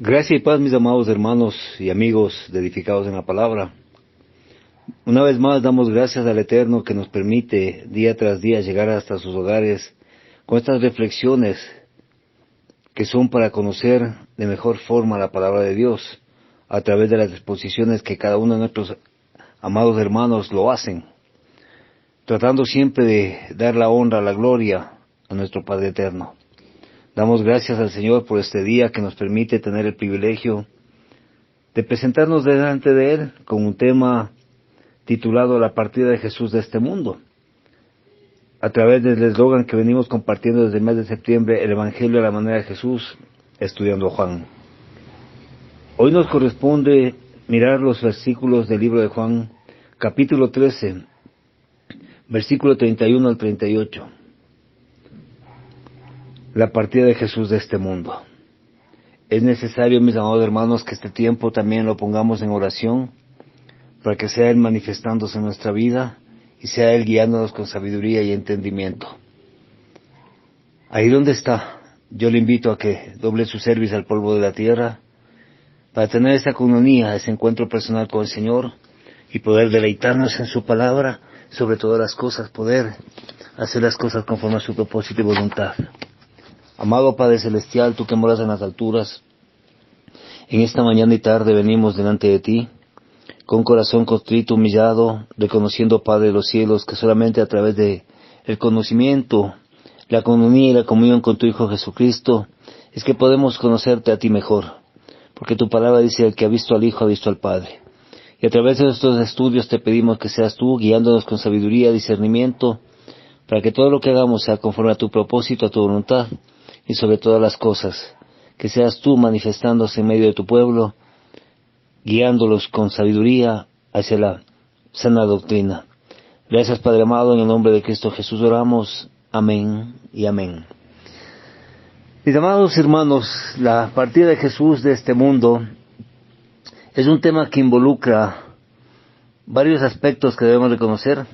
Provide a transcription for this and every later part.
Gracia y paz, mis amados hermanos y amigos de Edificados en la Palabra. Una vez más damos gracias al Eterno que nos permite día tras día llegar hasta sus hogares con estas reflexiones que son para conocer de mejor forma la Palabra de Dios a través de las exposiciones que cada uno de nuestros amados hermanos lo hacen, tratando siempre de dar la honra, la gloria a nuestro Padre Eterno. Damos gracias al Señor por este día que nos permite tener el privilegio de presentarnos delante de Él con un tema titulado La partida de Jesús de este mundo, a través del eslogan que venimos compartiendo desde el mes de septiembre, el Evangelio a la manera de Jesús, estudiando Juan. Hoy nos corresponde mirar los versículos del libro de Juan, capítulo 13, versículo 31 al 38. La partida de Jesús de este mundo. Es necesario, mis amados hermanos, que este tiempo también lo pongamos en oración, para que sea Él manifestándose en nuestra vida, y sea Él guiándonos con sabiduría y entendimiento. Ahí donde está, yo le invito a que doble su cerviz al polvo de la tierra, para tener esa comunión, ese encuentro personal con el Señor, y poder deleitarnos en su palabra, sobre todas las cosas, poder hacer las cosas conforme a su propósito y voluntad. Amado Padre Celestial, tú que moras en las alturas, en esta mañana y tarde venimos delante de ti, con corazón contrito, humillado, reconociendo, Padre de los cielos, que solamente a través de el conocimiento, la comunión y la comunión con tu Hijo Jesucristo, es que podemos conocerte a ti mejor, porque tu palabra dice, el que ha visto al Hijo ha visto al Padre. Y a través de estos estudios te pedimos que seas tú, guiándonos con sabiduría, discernimiento, para que todo lo que hagamos sea conforme a tu propósito, a tu voluntad, y sobre todas las cosas, que seas tú manifestándose en medio de tu pueblo, guiándolos con sabiduría hacia la sana doctrina. Gracias, Padre amado, en el nombre de Cristo Jesús oramos. Amén y amén. Mis amados hermanos, la partida de Jesús de este mundo es un tema que involucra varios aspectos que debemos reconocer,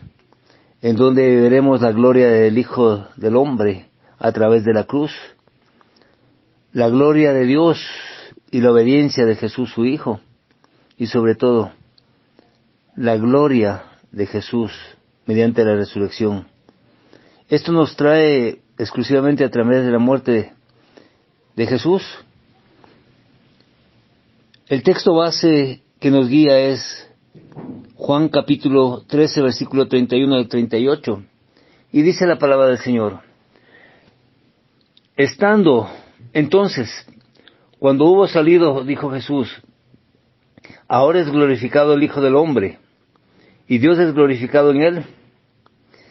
en donde veremos la gloria del Hijo del Hombre a través de la cruz, la gloria de Dios y la obediencia de Jesús su Hijo, y sobre todo, la gloria de Jesús mediante la resurrección. Esto nos trae exclusivamente a través de la muerte de Jesús. El texto base que nos guía es Juan capítulo 13, versículo 31 al 38, y dice la palabra del Señor: Estando entonces, cuando hubo salido, dijo Jesús: Ahora es glorificado el Hijo del Hombre, y Dios es glorificado en Él.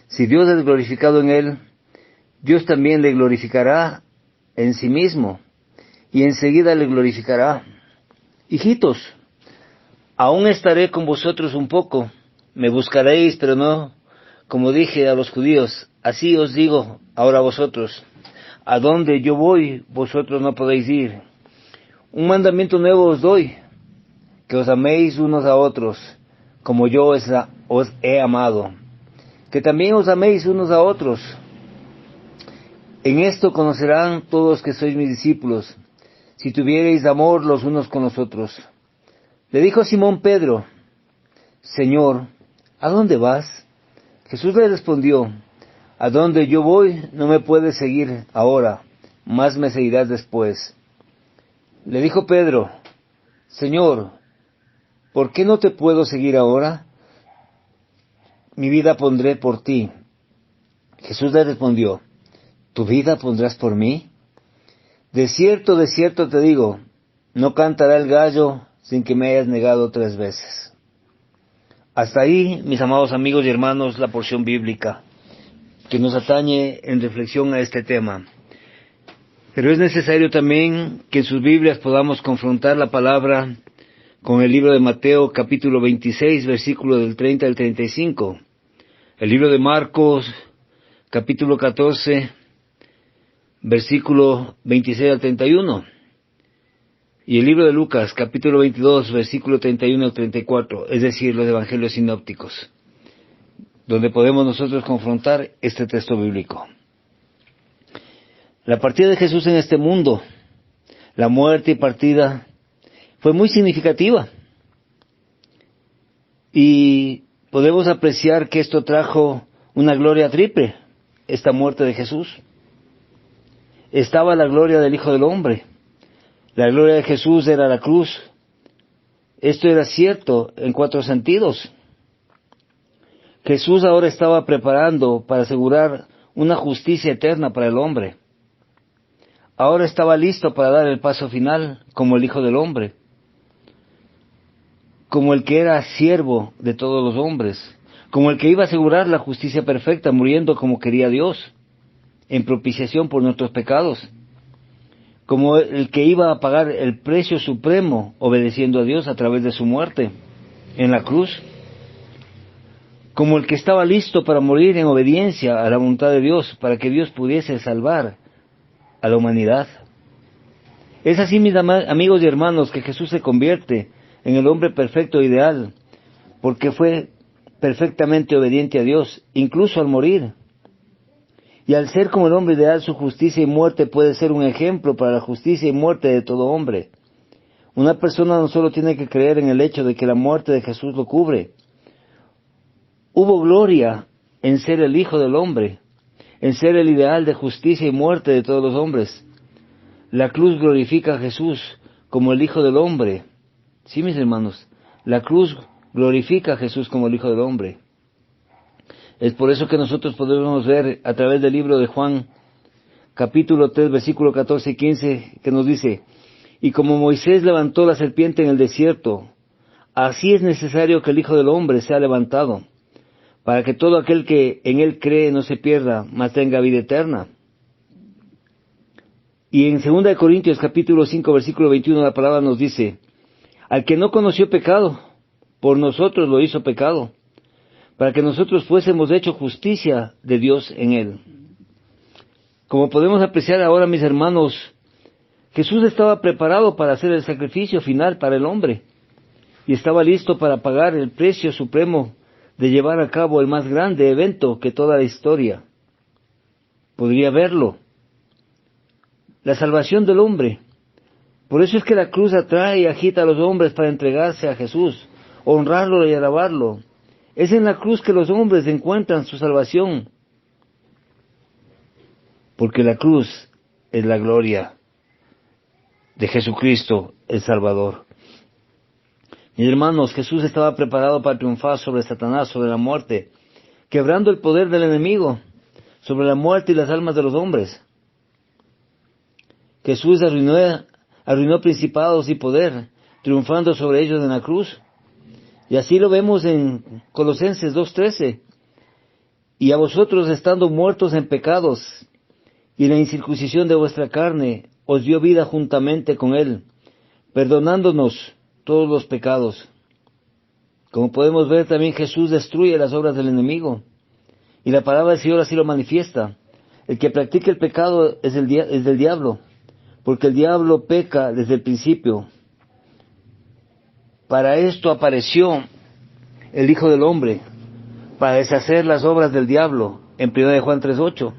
Si Dios es glorificado en Él, Dios también le glorificará en sí mismo, y enseguida le glorificará. Hijitos, aún estaré con vosotros un poco, me buscaréis, pero no, como dije a los judíos, así os digo ahora a vosotros: a donde yo voy, vosotros no podéis ir. Un mandamiento nuevo os doy, que os améis unos a otros, como yo os he amado, que también os améis unos a otros. En esto conocerán todos que sois mis discípulos, si tuviereis amor los unos con los otros. Le dijo Simón Pedro: Señor, ¿a dónde vas? Jesús le respondió: a donde yo voy no me puedes seguir ahora, mas me seguirás después. Le dijo Pedro: Señor, ¿por qué no te puedo seguir ahora? Mi vida pondré por ti. Jesús le respondió: ¿tu vida pondrás por mí? De cierto te digo, no cantará el gallo sin que me hayas negado 3 veces. Hasta ahí, mis amados amigos y hermanos, la porción bíblica que nos atañe en reflexión a este tema. Pero es necesario también que en sus Biblias podamos confrontar la palabra con el libro de Mateo, capítulo 26, versículo del 30 al 35. El libro de Marcos, capítulo 14, versículo 26 al 31. Y el libro de Lucas, capítulo 22, versículo 31 al 34, es decir, los evangelios sinópticos, donde podemos nosotros confrontar este texto bíblico. La partida de Jesús en este mundo, La muerte y partida fue muy significativa. Y podemos apreciar que esto trajo una gloria triple, esta muerte de Jesús. Estaba la gloria del Hijo del Hombre. La gloria de Jesús era la cruz. Esto era cierto en 4 sentidos. Jesús ahora estaba preparando para asegurar una justicia eterna para el hombre. Ahora estaba listo para dar el paso final como el Hijo del Hombre, como el que era siervo de todos los hombres, como el que iba a asegurar la justicia perfecta, muriendo como quería Dios, en propiciación por nuestros pecados, como el que iba a pagar el precio supremo, obedeciendo a Dios a través de su muerte en la cruz, como el que estaba listo para morir en obediencia a la voluntad de Dios, para que Dios pudiese salvar a la humanidad. Es así, mis amigos y hermanos, que Jesús se convierte en el hombre perfecto e ideal, porque fue perfectamente obediente a Dios, incluso al morir. Y al ser como el hombre ideal, su justicia y muerte puede ser un ejemplo para la justicia y muerte de todo hombre. Una persona no solo tiene que creer en el hecho de que la muerte de Jesús lo cubre. Hubo gloria en ser el Hijo del Hombre, en ser el ideal de justicia y muerte de todos los hombres. La cruz glorifica a Jesús como el Hijo del Hombre. Sí, mis hermanos, la cruz glorifica a Jesús como el Hijo del Hombre. Es por eso que nosotros podemos ver a través del libro de Juan, capítulo 3, versículo 14 y 15, que nos dice: y como Moisés levantó la serpiente en el desierto, así es necesario que el Hijo del Hombre sea levantado, para que todo aquel que en él cree no se pierda, mas tenga vida eterna. Y en 2 Corintios capítulo 5, versículo 21, la palabra nos dice: al que no conoció pecado, por nosotros lo hizo pecado, para que nosotros fuésemos hecho justicia de Dios en él. Como podemos apreciar ahora, mis hermanos, Jesús estaba preparado para hacer el sacrificio final para el hombre, y estaba listo para pagar el precio supremo de llevar a cabo el más grande evento que toda la historia podría verlo: la salvación del hombre. Por eso es que la cruz atrae y agita a los hombres para entregarse a Jesús, honrarlo y alabarlo. Es en la cruz que los hombres encuentran su salvación, porque la cruz es la gloria de Jesucristo, el Salvador. Mis hermanos, Jesús estaba preparado para triunfar sobre Satanás, sobre la muerte, quebrando el poder del enemigo, sobre la muerte y las almas de los hombres. Jesús arruinó principados y poder, triunfando sobre ellos en la cruz. Y así lo vemos en Colosenses 2:13. Y a vosotros, estando muertos en pecados y en la incircuncisión de vuestra carne, os dio vida juntamente con él, perdonándonos todos los pecados. Como podemos ver, también Jesús destruye las obras del enemigo. Y la palabra del Señor así lo manifiesta: el que practica el pecado es del diablo, porque el diablo peca desde el principio. Para esto apareció el Hijo del Hombre, para deshacer las obras del diablo, en 1 Juan 3:8.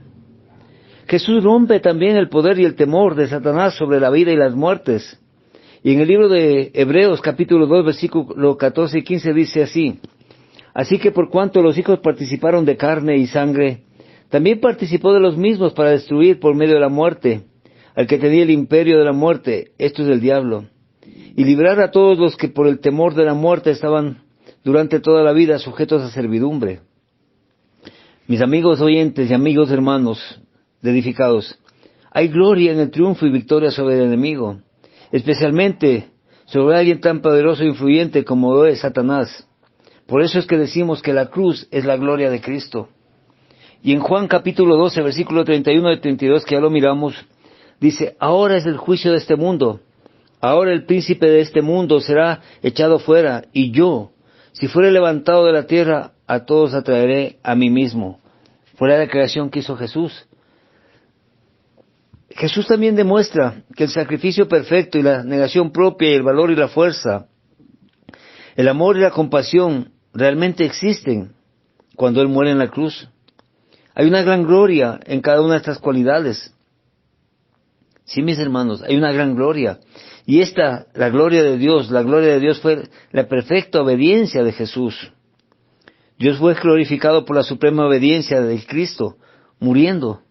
Jesús rompe también el poder y el temor de Satanás sobre la vida y las muertes. Y en el libro de Hebreos, capítulo 2, versículo 14 y 15, dice así: así que por cuanto los hijos participaron de carne y sangre, también participó de los mismos para destruir por medio de la muerte al que tenía el imperio de la muerte, esto es el diablo, y librar a todos los que por el temor de la muerte estaban durante toda la vida sujetos a servidumbre. Mis amigos oyentes y amigos hermanos edificados, hay gloria en el triunfo y victoria sobre el enemigo, especialmente sobre alguien tan poderoso e influyente como lo es Satanás. Por eso es que decimos que la cruz es la gloria de Cristo. Y en Juan capítulo 12, versículo 31 y 32, que ya lo miramos, dice: ahora es el juicio de este mundo. Ahora el príncipe de este mundo será echado fuera, y yo, si fuere levantado de la tierra, a todos atraeré a mí mismo. Fue la declaración que hizo Jesús. Jesús también demuestra que el sacrificio perfecto y la negación propia y el valor y la fuerza, el amor y la compasión realmente existen cuando Él muere en la cruz. Hay una gran gloria en cada una de estas cualidades. Sí, mis hermanos, hay una gran gloria. Y la gloria de Dios fue la perfecta obediencia de Jesús. Dios fue glorificado por la suprema obediencia de Cristo, muriendo.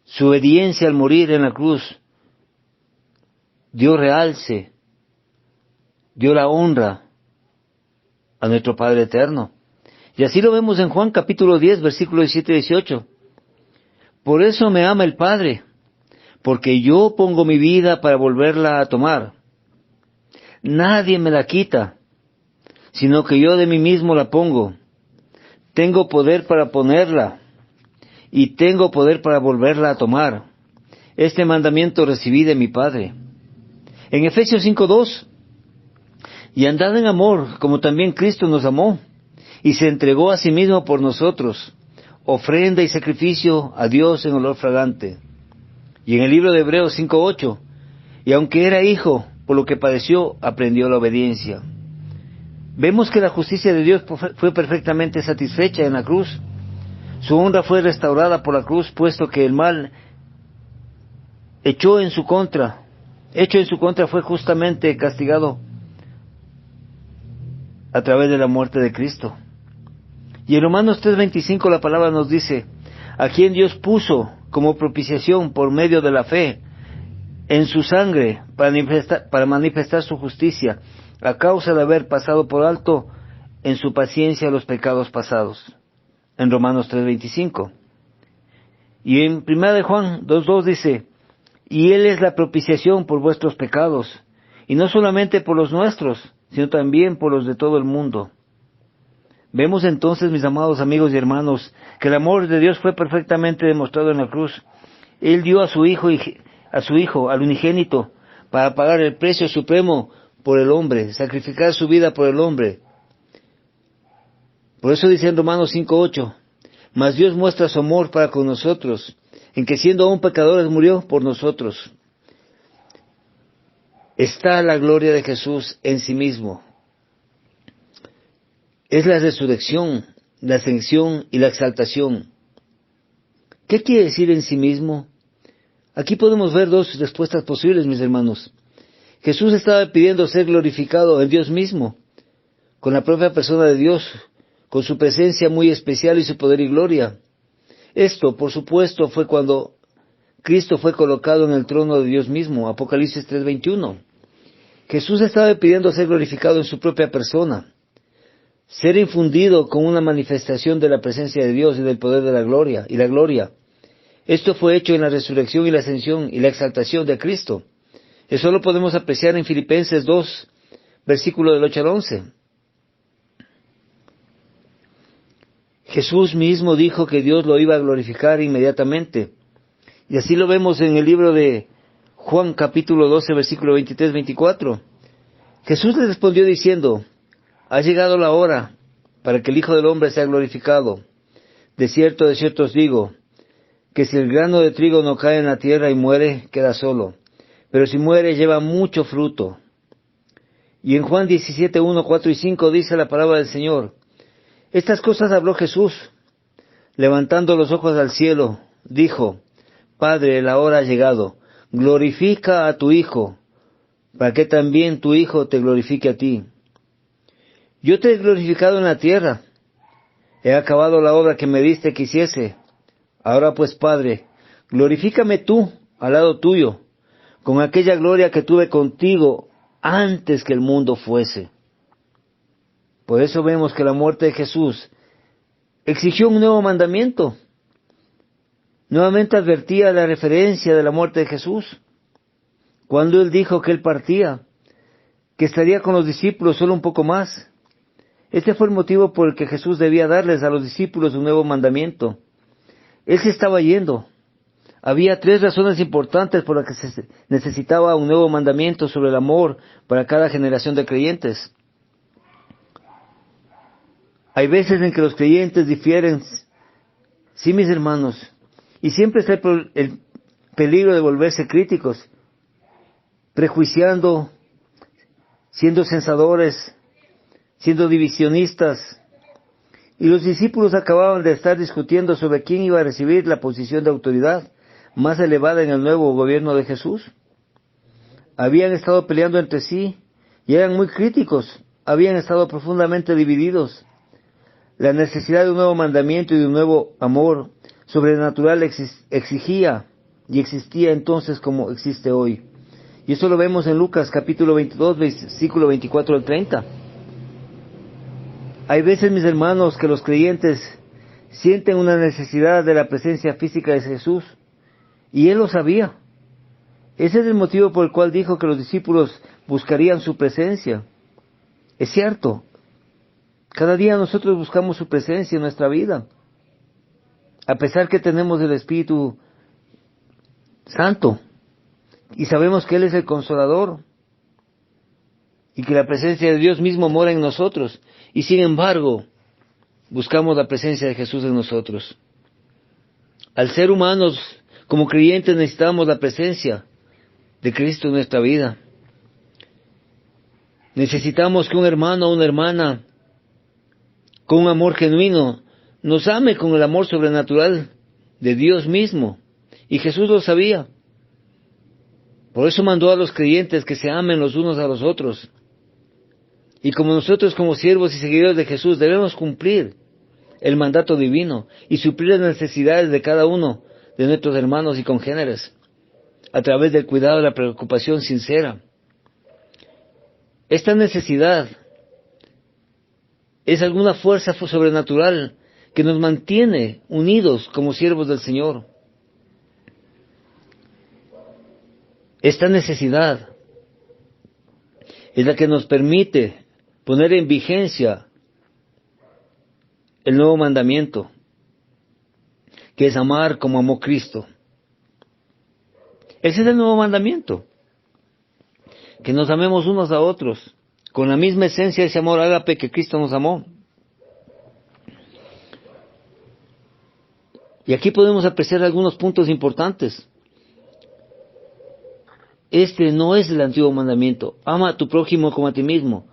Su obediencia al morir en la cruz dio realce, dio la honra a nuestro Padre Eterno. Y así lo vemos en Juan capítulo 10, versículos 17 y 18. Por eso me ama el Padre, porque yo pongo mi vida para volverla a tomar. Nadie me la quita, sino que yo de mí mismo la pongo. Tengo poder para ponerla, y tengo poder para volverla a tomar. Este mandamiento recibí de mi Padre. En Efesios 5:2, y andad en amor, como también Cristo nos amó, y se entregó a sí mismo por nosotros, ofrenda y sacrificio a Dios en olor fragante. Y en el libro de Hebreos 5:8, y aunque era hijo, por lo que padeció, aprendió la obediencia. Vemos que la justicia de Dios fue perfectamente satisfecha en la cruz. Su honra fue restaurada por la cruz, puesto que el mal hecho en su contra fue justamente castigado a través de la muerte de Cristo. Y en Romanos 3:25 la palabra nos dice, a quien Dios puso como propiciación por medio de la fe en su sangre para manifestar su justicia, a causa de haber pasado por alto en su paciencia los pecados pasados. En Romanos 3:25. Y en 1 de Juan 2:2 dice, y Él es la propiciación por vuestros pecados, y no solamente por los nuestros, sino también por los de todo el mundo. Vemos entonces, mis amados amigos y hermanos, que el amor de Dios fue perfectamente demostrado en la cruz. Él dio a su Hijo, al unigénito, para pagar el precio supremo por el hombre, sacrificar su vida por el hombre. Por eso dice en Romanos 5:8, mas Dios muestra su amor para con nosotros, en que siendo aún pecadores murió por nosotros. Está la gloria de Jesús en sí mismo. Es la resurrección, la ascensión y la exaltación. ¿Qué quiere decir en sí mismo? Aquí podemos ver dos respuestas posibles, mis hermanos. Jesús estaba pidiendo ser glorificado en Dios mismo, con la propia persona de Dios, con su presencia muy especial y su poder y gloria. Esto, por supuesto, fue cuando Cristo fue colocado en el trono de Dios mismo, Apocalipsis 3:21. Jesús estaba pidiendo ser glorificado en su propia persona, ser infundido con una manifestación de la presencia de Dios y del poder de la gloria. Esto fue hecho en la resurrección y la ascensión y la exaltación de Cristo. Eso lo podemos apreciar en Filipenses 2, versículo del 8 al 11. Jesús mismo dijo que Dios lo iba a glorificar inmediatamente. Y así lo vemos en el libro de Juan capítulo 12, versículo 23-24. Jesús le respondió diciendo, ha llegado la hora para que el Hijo del Hombre sea glorificado. De cierto os digo, que si el grano de trigo no cae en la tierra y muere, queda solo. Pero si muere, lleva mucho fruto. Y en Juan 17, 1, 4 y 5 dice la palabra del Señor. Estas cosas habló Jesús, levantando los ojos al cielo, dijo, Padre, la hora ha llegado, glorifica a tu Hijo, para que también tu Hijo te glorifique a ti. Yo te he glorificado en la tierra, he acabado la obra que me diste que hiciese. Ahora pues, Padre, glorifícame tú al lado tuyo, con aquella gloria que tuve contigo antes que el mundo fuese. Por eso vemos que la muerte de Jesús exigió un nuevo mandamiento. Nuevamente advertía la referencia de la muerte de Jesús. Cuando Él dijo que Él partía, que estaría con los discípulos solo un poco más. Este fue el motivo por el que Jesús debía darles a los discípulos un nuevo mandamiento. Él se estaba yendo. Había 3 razones importantes por las que se necesitaba un nuevo mandamiento sobre el amor para cada generación de creyentes. Hay veces en que los creyentes difieren, sí, mis hermanos, y siempre está el peligro de volverse críticos, prejuiciando, siendo censadores, siendo divisionistas. Y los discípulos acababan de estar discutiendo sobre quién iba a recibir la posición de autoridad más elevada en el nuevo gobierno de Jesús. Habían estado peleando entre sí y eran muy críticos, habían estado profundamente divididos. La necesidad de un nuevo mandamiento y de un nuevo amor sobrenatural exigía y existía entonces como existe hoy. Y eso lo vemos en Lucas capítulo 22, versículo 24 al 30. Hay veces, mis hermanos, que los creyentes sienten una necesidad de la presencia física de Jesús, y Él lo sabía. Ese es el motivo por el cual dijo que los discípulos buscarían su presencia. Es cierto, cada día nosotros buscamos su presencia en nuestra vida, a pesar que tenemos el Espíritu Santo, y sabemos que Él es el Consolador, y que la presencia de Dios mismo mora en nosotros, y sin embargo, buscamos la presencia de Jesús en nosotros. Al ser humanos, como creyentes, necesitamos la presencia de Cristo en nuestra vida. Necesitamos que un hermano o una hermana, con un amor genuino, nos ame con el amor sobrenatural de Dios mismo. Y Jesús lo sabía. Por eso mandó a los creyentes que se amen los unos a los otros. Y como nosotros, como siervos y seguidores de Jesús, debemos cumplir el mandato divino y suplir las necesidades de cada uno de nuestros hermanos y congéneres a través del cuidado y la preocupación sincera. Esta necesidad es alguna fuerza sobrenatural que nos mantiene unidos como siervos del Señor. Esta necesidad es la que nos permite poner en vigencia el nuevo mandamiento, que es amar como amó Cristo. Ese es el nuevo mandamiento, que nos amemos unos a otros, con la misma esencia de ese amor ágape que Cristo nos amó. Y aquí podemos apreciar algunos puntos importantes. Este no es el antiguo mandamiento, ama a tu prójimo como a ti mismo.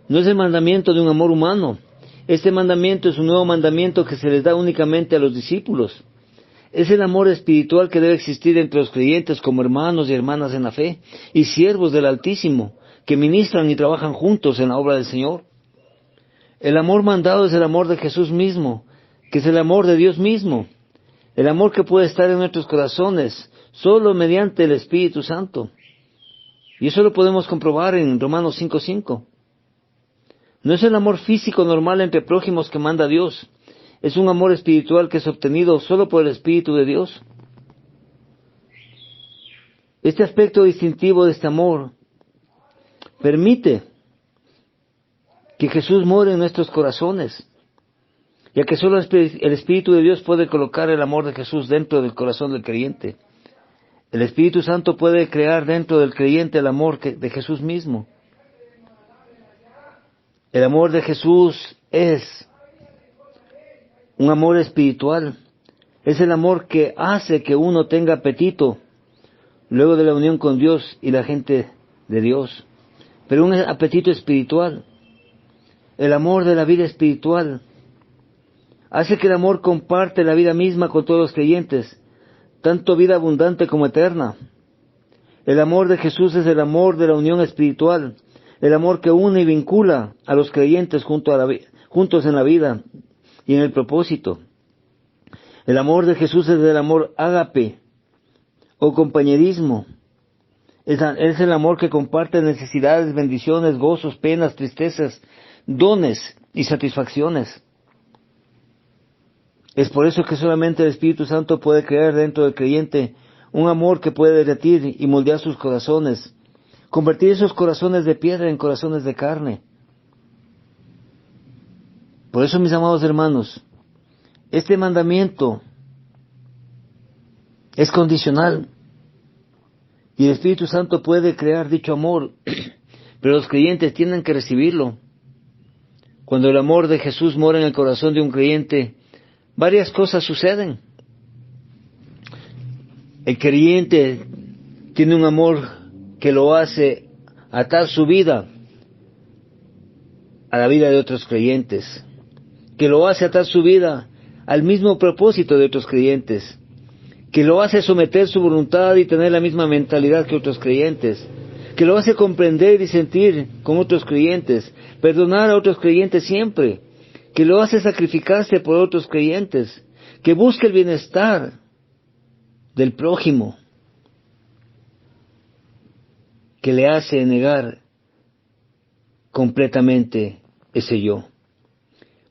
No es el mandamiento de un amor humano. Este mandamiento es un nuevo mandamiento que se les da únicamente a los discípulos. Es el amor espiritual que debe existir entre los creyentes como hermanos y hermanas en la fe y siervos del Altísimo, que ministran y trabajan juntos en la obra del Señor. El amor mandado es el amor de Jesús mismo, que es el amor de Dios mismo. El amor que puede estar en nuestros corazones solo mediante el Espíritu Santo. Y eso lo podemos comprobar en Romanos 5:5. No es el amor físico normal entre prójimos que manda Dios. Es un amor espiritual que es obtenido solo por el Espíritu de Dios. Este aspecto distintivo de este amor permite que Jesús more en nuestros corazones, ya que solo el Espíritu de Dios puede colocar el amor de Jesús dentro del corazón del creyente. El Espíritu Santo puede crear dentro del creyente el amor de Jesús mismo. El amor de Jesús es un amor espiritual. Es el amor que hace que uno tenga apetito luego de la unión con Dios y la gente de Dios. Pero un apetito espiritual. El amor de la vida espiritual hace que el amor comparte la vida misma con todos los creyentes, tanto vida abundante como eterna. El amor de Jesús es el amor de la unión espiritual, el amor que une y vincula a los creyentes juntos en la vida y en el propósito. El amor de Jesús es el amor ágape o compañerismo. Es el amor que comparte necesidades, bendiciones, gozos, penas, tristezas, dones y satisfacciones. Es por eso que solamente el Espíritu Santo puede crear dentro del creyente un amor que puede derretir y moldear sus corazones, convertir esos corazones de piedra en corazones de carne. Por eso, mis amados hermanos, este mandamiento es condicional y el Espíritu Santo puede crear dicho amor, pero los creyentes tienen que recibirlo. Cuando el amor de Jesús mora en el corazón de un creyente, varias cosas suceden. El creyente tiene un amor que lo hace atar su vida a la vida de otros creyentes, que lo hace atar su vida al mismo propósito de otros creyentes, que lo hace someter su voluntad y tener la misma mentalidad que otros creyentes, que lo hace comprender y sentir con otros creyentes, perdonar a otros creyentes siempre, que lo hace sacrificarse por otros creyentes, que busca el bienestar del prójimo, que le hace negar completamente ese yo.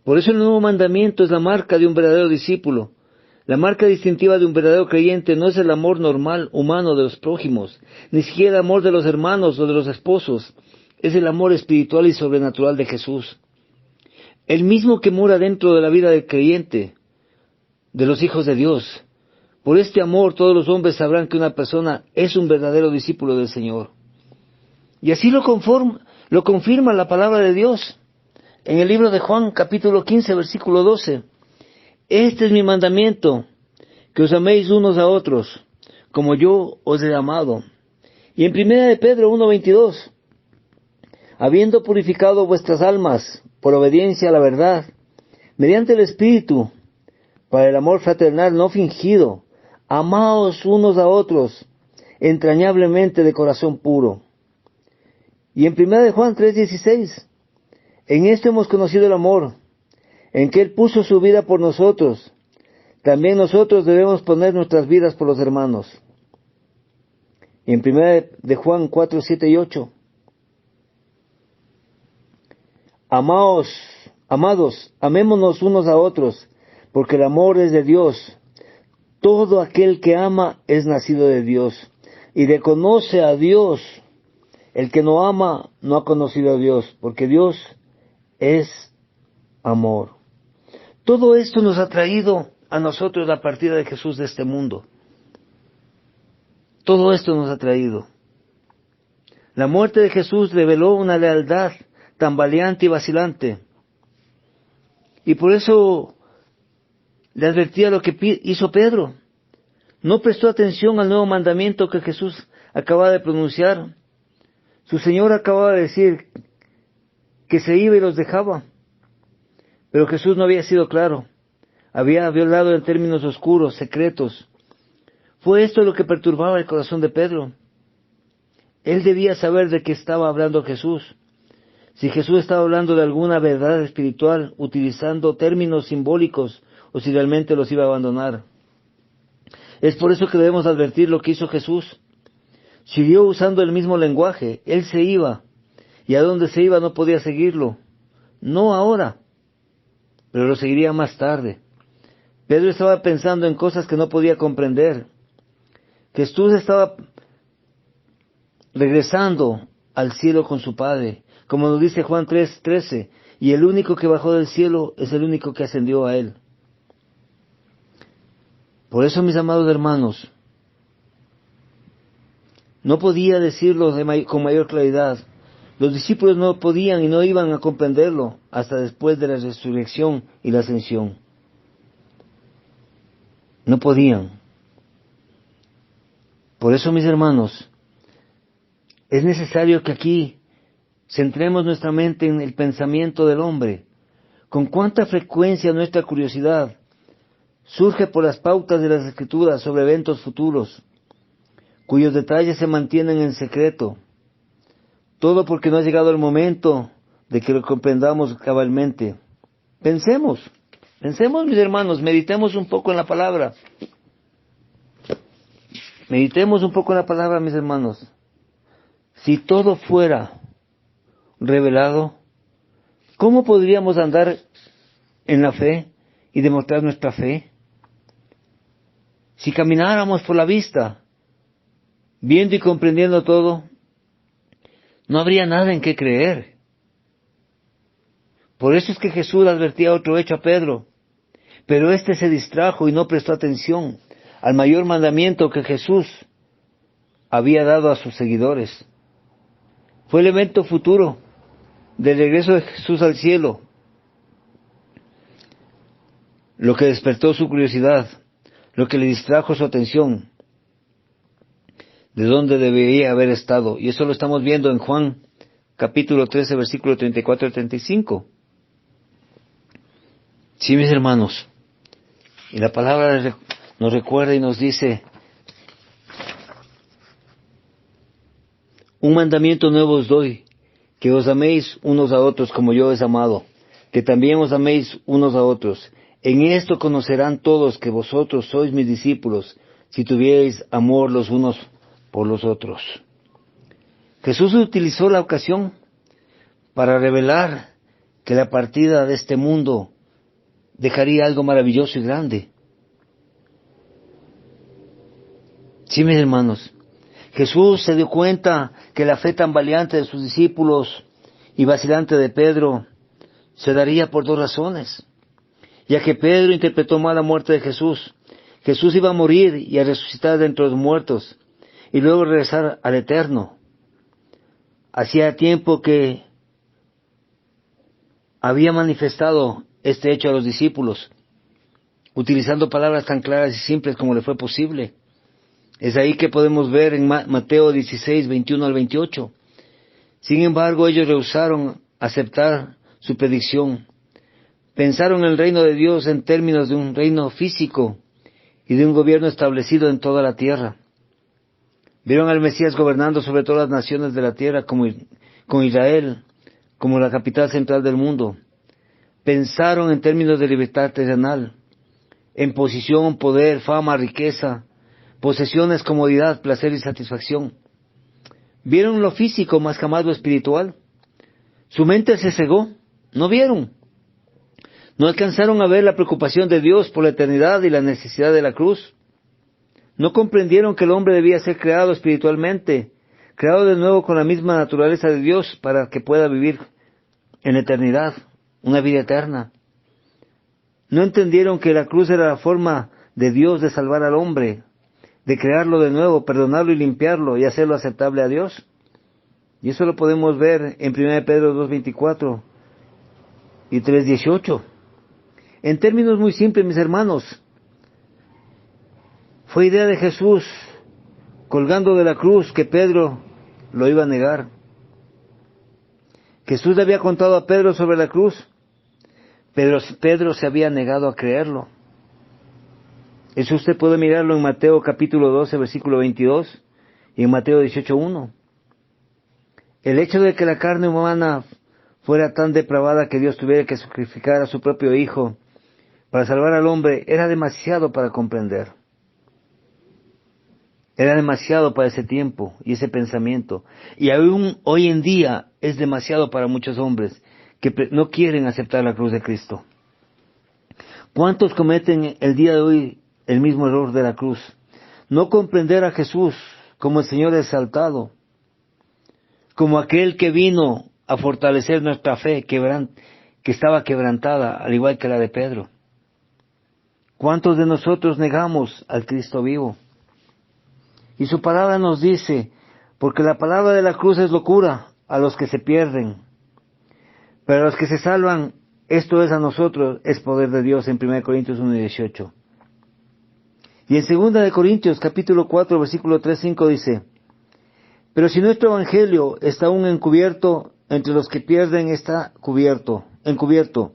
Por eso el nuevo mandamiento es la marca de un verdadero discípulo. La marca distintiva de un verdadero creyente no es el amor normal, humano de los prójimos, ni siquiera el amor de los hermanos o de los esposos, es el amor espiritual y sobrenatural de Jesús. El mismo que mora dentro de la vida del creyente, de los hijos de Dios. Por este amor todos los hombres sabrán que una persona es un verdadero discípulo del Señor. Y así lo confirma la palabra de Dios. En el libro de Juan, capítulo 15, versículo 12. Este es mi mandamiento, que os améis unos a otros, como yo os he amado. Y en primera de Pedro 1:22, habiendo purificado vuestras almas por obediencia a la verdad, mediante el Espíritu, para el amor fraternal no fingido, amaos unos a otros, entrañablemente de corazón puro. Y en primera de Juan 3:16, en esto hemos conocido el amor, en que Él puso su vida por nosotros. También nosotros debemos poner nuestras vidas por los hermanos. Y en primera de Juan 4:7 y 8, amados, amémonos unos a otros, porque el amor es de Dios. Todo aquel que ama es nacido de Dios, y reconoce a Dios. El que no ama no ha conocido a Dios, porque Dios es amor. Todo esto nos ha traído a nosotros la partida de Jesús de este mundo. Todo esto nos ha traído. La muerte de Jesús reveló una lealtad tambaleante y vacilante. Y por eso le advertía lo que hizo Pedro. No prestó atención al nuevo mandamiento que Jesús acababa de pronunciar. Su Señor acababa de decir que se iba y los dejaba. Pero Jesús no había sido claro. Había hablado en términos oscuros, secretos. Fue esto lo que perturbaba el corazón de Pedro. Él debía saber de qué estaba hablando Jesús. Si Jesús estaba hablando de alguna verdad espiritual, utilizando términos simbólicos, o si realmente los iba a abandonar. Es por eso que debemos advertir lo que hizo Jesús. Siguió usando el mismo lenguaje. Él se iba, y a donde se iba no podía seguirlo. No ahora, pero lo seguiría más tarde. Pedro estaba pensando en cosas que no podía comprender. Jesús estaba regresando al cielo con su Padre, como nos dice Juan 3:13, y el único que bajó del cielo es el único que ascendió a Él. Por eso, mis amados hermanos, no podía decirlo con mayor claridad. Los discípulos no podían y no iban a comprenderlo hasta después de la resurrección y la ascensión. No podían. Por eso, mis hermanos, es necesario que aquí centremos nuestra mente en el pensamiento del hombre. Con cuánta frecuencia nuestra curiosidad surge por las pautas de las Escrituras sobre eventos futuros, cuyos detalles se mantienen en secreto. Todo porque no ha llegado el momento de que lo comprendamos cabalmente. Pensemos, mis hermanos, meditemos un poco en la palabra. Meditemos un poco en la palabra, mis hermanos. Si todo fuera revelado, ¿cómo podríamos andar en la fe y demostrar nuestra fe? Si camináramos por la vista, viendo y comprendiendo todo, no habría nada en qué creer. Por eso es que Jesús advertía otro hecho a Pedro, pero éste se distrajo y no prestó atención al mayor mandamiento que Jesús había dado a sus seguidores. Fue el evento futuro del regreso de Jesús al cielo lo que despertó su curiosidad, lo que le distrajo su atención de dónde debería haber estado. Y eso lo estamos viendo en Juan capítulo 13, versículo 34 al 35. Sí, mis hermanos, y la palabra nos recuerda y nos dice: un mandamiento nuevo os doy, que os améis unos a otros como yo os he amado, que también os améis unos a otros. En esto conocerán todos que vosotros sois mis discípulos, si tuvierais amor los unos por los otros. Jesús utilizó la ocasión para revelar que la partida de este mundo dejaría algo maravilloso y grande. Sí, mis hermanos, Jesús se dio cuenta que la fe tambaleante de sus discípulos y vacilante de Pedro se daría por dos razones. Ya que Pedro interpretó mal la muerte de Jesús. Jesús iba a morir y a resucitar de entre los muertos y luego regresar al eterno. Hacía tiempo que había manifestado este hecho a los discípulos, utilizando palabras tan claras y simples como le fue posible. Es ahí que podemos ver en Mateo 16, 21 al 28. Sin embargo, ellos rehusaron aceptar su predicción. Pensaron en el reino de Dios en términos de un reino físico y de un gobierno establecido en toda la tierra. Vieron al Mesías gobernando sobre todas las naciones de la tierra con Israel como la capital central del mundo. Pensaron en términos de libertad terrenal, en posición, poder, fama, riqueza, posesiones, comodidad, placer y satisfacción. Vieron lo físico más jamás lo espiritual. Su mente se cegó, no vieron. No alcanzaron a ver la preocupación de Dios por la eternidad y la necesidad de la cruz. No comprendieron que el hombre debía ser creado espiritualmente, creado de nuevo con la misma naturaleza de Dios para que pueda vivir en eternidad, una vida eterna. No entendieron que la cruz era la forma de Dios de salvar al hombre, de crearlo de nuevo, perdonarlo y limpiarlo y hacerlo aceptable a Dios. Y eso lo podemos ver en 1 Pedro 2:24 y 3:18. En términos muy simples, mis hermanos, fue idea de Jesús, colgando de la cruz, que Pedro lo iba a negar. Jesús le había contado a Pedro sobre la cruz, pero Pedro se había negado a creerlo. Eso usted puede mirarlo en Mateo capítulo 12, versículo 22, y en Mateo 18:1. El hecho de que la carne humana fuera tan depravada que Dios tuviera que sacrificar a su propio Hijo para salvar al hombre era demasiado para comprender. Era demasiado para ese tiempo y ese pensamiento. Y aún hoy en día es demasiado para muchos hombres que no quieren aceptar la cruz de Cristo. ¿Cuántos cometen el día de hoy el mismo error de la cruz? No comprender a Jesús como el Señor exaltado, como aquel que vino a fortalecer nuestra fe que estaba quebrantada, al igual que la de Pedro. ¿Cuántos de nosotros negamos al Cristo vivo? Y su palabra nos dice, porque la palabra de la cruz es locura a los que se pierden, pero a los que se salvan, esto es a nosotros, es poder de Dios, en 1 Corintios 1:18. Y en 2 Corintios capítulo 4, versículo 3-5 dice: pero si nuestro evangelio está aún encubierto, entre los que pierden está encubierto,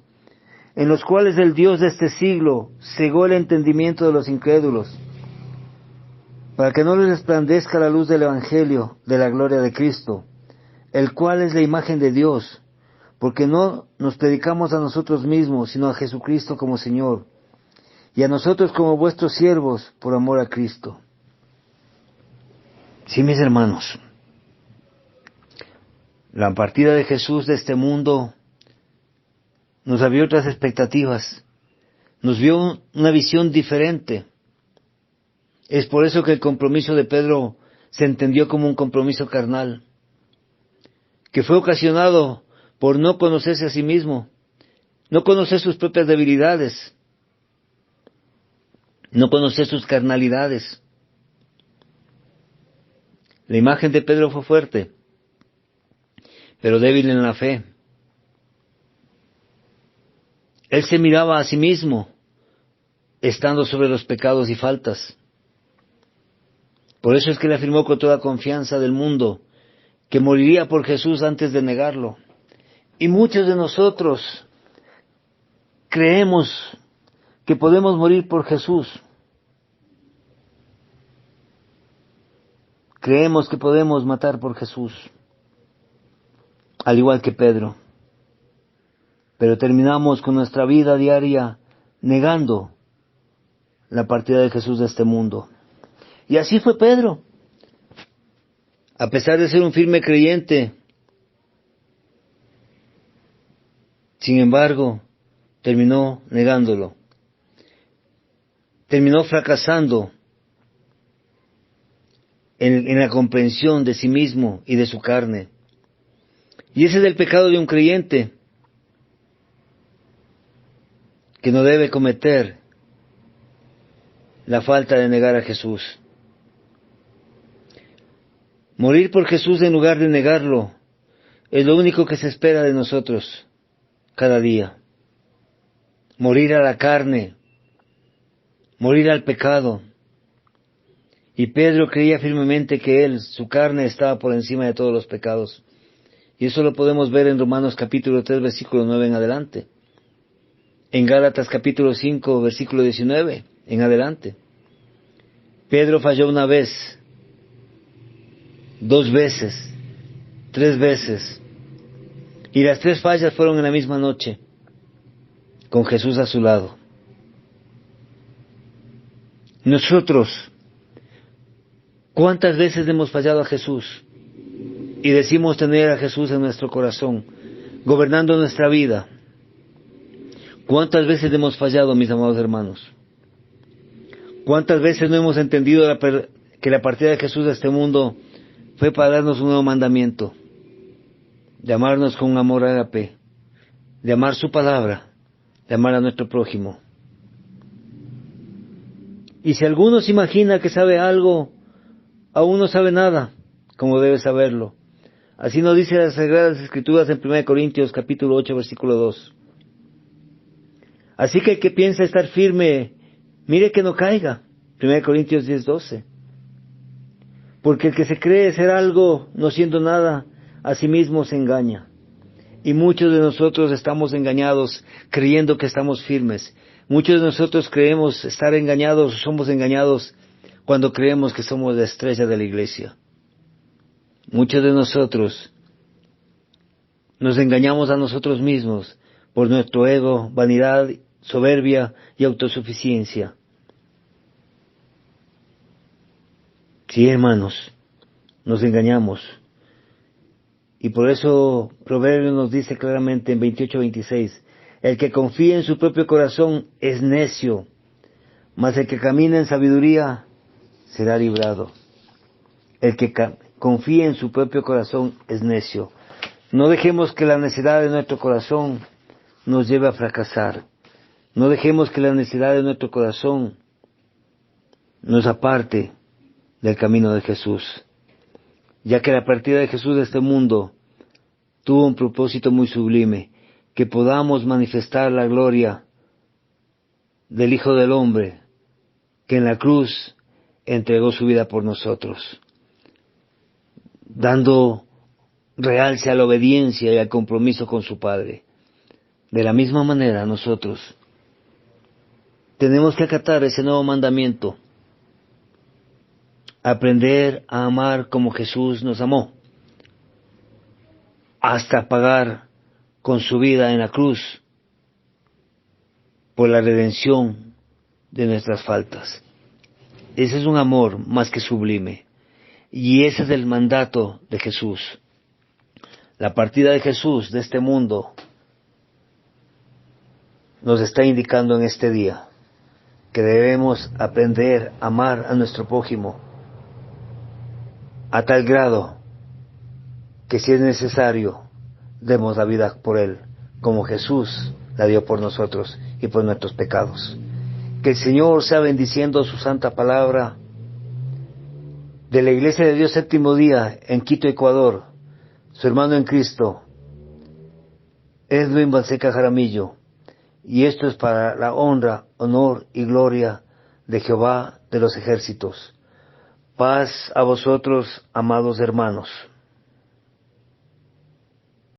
en los cuales el Dios de este siglo cegó el entendimiento de los incrédulos, para que no les resplandezca la luz del evangelio de la gloria de Cristo, el cual es la imagen de Dios, porque no nos predicamos a nosotros mismos, sino a Jesucristo como Señor, y a nosotros como vuestros siervos por amor a Cristo. Sí, mis hermanos, la partida de Jesús de este mundo nos abrió otras expectativas, nos dio una visión diferente. Es por eso que el compromiso de Pedro se entendió como un compromiso carnal, que fue ocasionado por no conocerse a sí mismo, no conocer sus propias debilidades, no conocer sus carnalidades. La imagen de Pedro fue fuerte, pero débil en la fe. Él se miraba a sí mismo, estando sobre los pecados y faltas. Por eso es que le afirmó con toda confianza del mundo que moriría por Jesús antes de negarlo. Y muchos de nosotros creemos que podemos morir por Jesús, creemos que podemos matar por Jesús, al igual que Pedro, pero terminamos con nuestra vida diaria negando la partida de Jesús de este mundo. Y así fue Pedro. A pesar de ser un firme creyente, sin embargo, terminó negándolo. Terminó fracasando en la comprensión de sí mismo y de su carne. Y ese es el pecado de un creyente que no debe cometer la falta de negar a Jesús. Morir por Jesús en lugar de negarlo es lo único que se espera de nosotros cada día. Morir a la carne, morir al pecado. Y Pedro creía firmemente que su carne estaba por encima de todos los pecados. Y eso lo podemos ver en Romanos capítulo 3, versículo 9 en adelante. En Gálatas capítulo 5, versículo 19 en adelante. Pedro falló una vez, 2 veces, 3 veces. Y las 3 fallas fueron en la misma noche, con Jesús a su lado. Nosotros, ¿cuántas veces hemos fallado a Jesús? Y decimos tener a Jesús en nuestro corazón, gobernando nuestra vida. ¿Cuántas veces hemos fallado, mis amados hermanos? ¿Cuántas veces no hemos entendido que la partida de Jesús de este mundo fue para darnos un nuevo mandamiento? De amarnos con un amor ágape, de amar su palabra, de amar a nuestro prójimo. Y si alguno se imagina que sabe algo, aún no sabe nada, como debe saberlo. Así nos dice las Sagradas Escrituras en 1 Corintios capítulo 8, versículo 2. Así que el que piensa estar firme, mire que no caiga. 1 Corintios 10, 12. Porque el que se cree ser algo, no siendo nada, a sí mismo se engaña. Y muchos de nosotros estamos engañados, creyendo que estamos firmes. Muchos de nosotros creemos estar engañados, somos engañados cuando creemos que somos la estrella de la iglesia. Muchos de nosotros nos engañamos a nosotros mismos por nuestro ego, vanidad, soberbia y autosuficiencia. Sí, hermanos, nos engañamos. Y por eso Proverbios nos dice claramente en 28:26, el que confía en su propio corazón es necio, mas el que camina en sabiduría será librado. El que confía en su propio corazón es necio. No dejemos que la necedad de nuestro corazón nos lleve a fracasar. No dejemos que la necedad de nuestro corazón nos aparte del camino de Jesús, ya que la partida de Jesús de este mundo tuvo un propósito muy sublime, que podamos manifestar la gloria del Hijo del Hombre, que en la cruz entregó su vida por nosotros, dando realce a la obediencia y al compromiso con su Padre. De la misma manera nosotros tenemos que acatar ese nuevo mandamiento, aprender a amar como Jesús nos amó, hasta pagar con su vida en la cruz por la redención de nuestras faltas. Ese es un amor más que sublime, y ese es el mandato de Jesús. La partida de Jesús de este mundo nos está indicando en este día que debemos aprender a amar a nuestro prójimo a tal grado que si es necesario demos la vida por él, como Jesús la dio por nosotros y por nuestros pecados. Que el Señor sea bendiciendo su santa palabra de la Iglesia de Dios Séptimo Día en Quito, Ecuador. Su hermano en Cristo, Edwin Balseca Jaramillo, y esto es para la honra, honor y gloria de Jehová de los ejércitos. Paz a vosotros, amados hermanos.